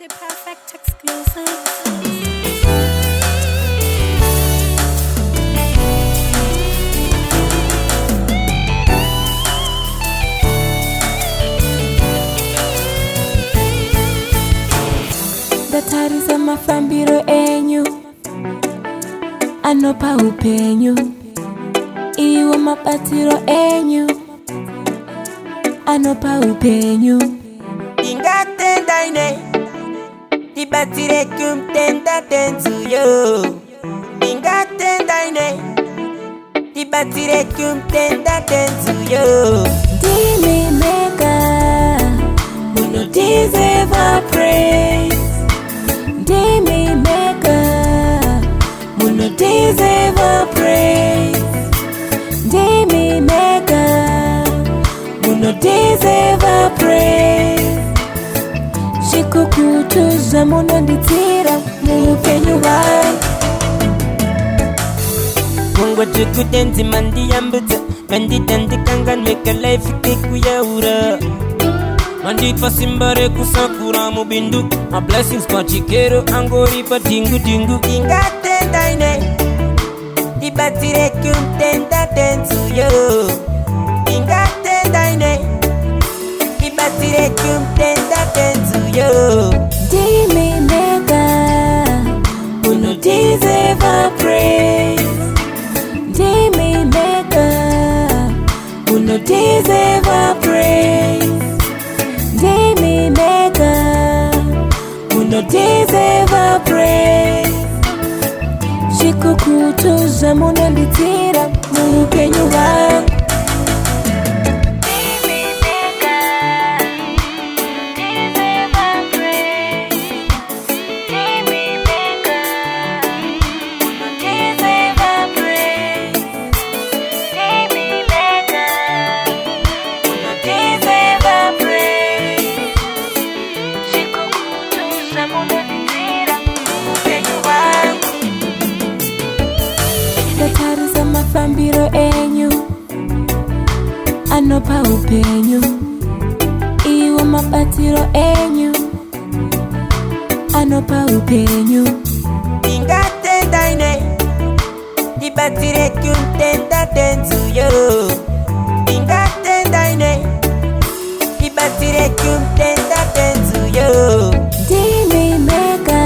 DJ Perfect exclusive. Datari za mafambiro enyu anopa upenyu, iwo mabatiro enyu anopa upenyu. Ingatenda ine tibatire kumtenda tenzuyo. Ingatenda ine tibatire kumtenda tenzuyo. Dimi mega muno deserve our praise. Dimi mega muno deserve our praise. Dimi mega muno deserve our praise. Shikukutuza muno nditira mupenyu wangu. Mungu chukutenzi mandi yambutsa kandi tandikanga nweka life kekuyaura. Mandi pasimbare kusakura mubindu my blessings pachikero angori patingu tingu. Ingatenda ine tibatire kumtenda tenzuyo. Ingatenda ine tibatire kumtenda tenzuyo. Dimi mega muno deserve our praise. Dimi mega muno deserve our praise. Dimi mega muno deserve our praise. Shikukutuza muno nditira mupenyu wangu. Datari za mafambiro enyu anopa upenyu, iwo mabatiro enyu anopa upenyu. Ingatenda ine tibatire kumtenda tenzuyo. Ingatenda ine tibatire kumtenda tenzuyo. Dimi mega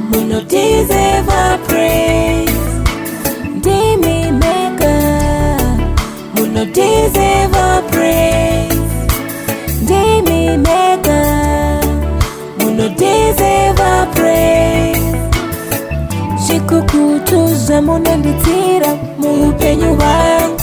muno deserve our praise. Dimi mega muno deserve our praise. Dimi mega muno deserve our praise. Shikukutuza muno nditira mupenyu wangu.